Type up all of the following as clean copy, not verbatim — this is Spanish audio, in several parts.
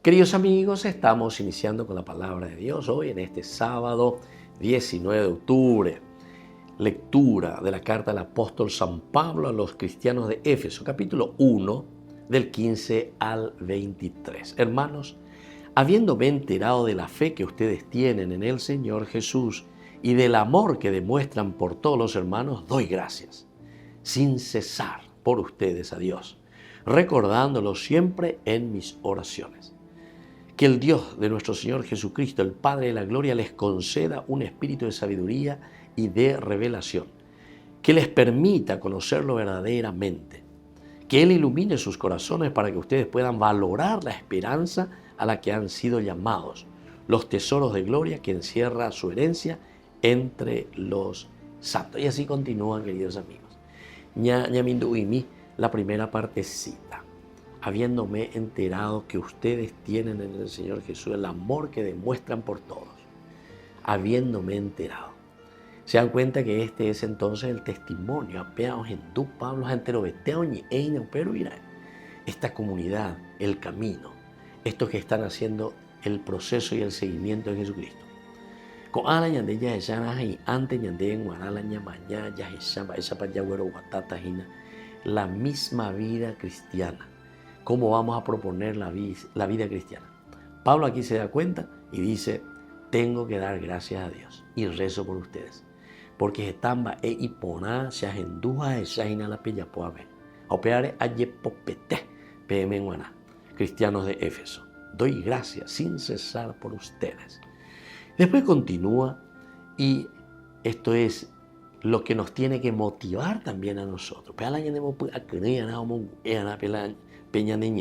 Queridos amigos, estamos iniciando con la palabra de Dios hoy en este sábado 19 de octubre. Lectura de la carta del apóstol San Pablo a los cristianos de Éfeso, capítulo 1, del 15 al 23. Hermanos, habiéndome enterado de la fe que ustedes tienen en el Señor Jesús y del amor que demuestran por todos los hermanos, doy gracias, sin cesar, por ustedes a Dios, recordándolo siempre en mis oraciones. Que el Dios de nuestro Señor Jesucristo, el Padre de la Gloria, les conceda un espíritu de sabiduría y de revelación, que les permita conocerlo verdaderamente, que Él ilumine sus corazones para que ustedes puedan valorar la esperanza a la que han sido llamados, los tesoros de gloria que encierra su herencia entre los santos. Y así continúan, queridos amigos. Ñaminduimi, la primera partecita. Habiéndome enterado que ustedes tienen en el Señor Jesús el amor que demuestran por todos. Habiéndome enterado. Se dan cuenta que este es entonces el testimonio. Esta comunidad, el camino, estos que están haciendo el proceso y el seguimiento de Jesucristo. La misma vida cristiana. ¿Cómo vamos a proponer la vida cristiana? Pablo aquí se da cuenta y dice, tengo que dar gracias a Dios y rezo por ustedes. Porque estamba e ipona se agenduja esaina la pella poave. Opeare ayepopete pemenguana. Cristianos de Éfeso. Doy gracias sin cesar por ustedes. Después continúa y esto es lo que nos tiene que motivar también a nosotros.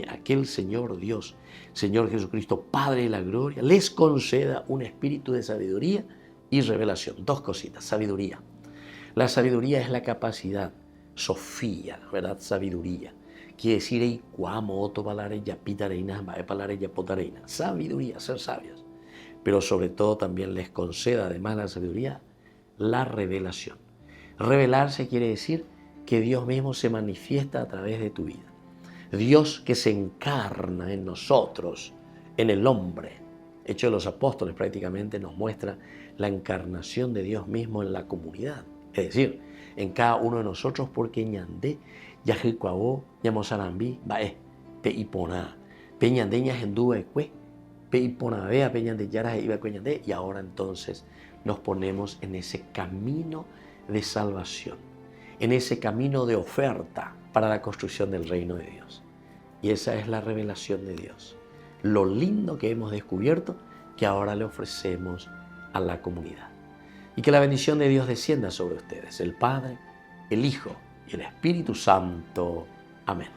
Aquel Señor Dios, Señor Jesucristo, Padre de la Gloria, les conceda un espíritu de sabiduría y revelación. Dos cositas, sabiduría. La sabiduría es la capacidad, Sofía, ¿verdad? Sabiduría. Quiere decir, sabiduría, ser sabios. Pero sobre todo también les conceda, además de la sabiduría, la revelación. Revelarse quiere decir que Dios mismo se manifiesta a través de tu vida. Dios que se encarna en nosotros, en el hombre. Hechos de los Apóstoles prácticamente nos muestra la encarnación de Dios mismo en la comunidad. Es decir, en cada uno de nosotros, porque ñandé, yajicuabó, yamosarambi, bae, peiponá, peñandé, ñajendúe, cue, peiponabea, peñandé, yaras, iba cueñandé, y ahora entonces nos ponemos en ese camino de salvación, en ese camino de oferta para la construcción del reino de Dios. Y esa es la revelación de Dios. Lo lindo que hemos descubierto que ahora le ofrecemos a la comunidad. Y que la bendición de Dios descienda sobre ustedes, el Padre, el Hijo y el Espíritu Santo. Amén.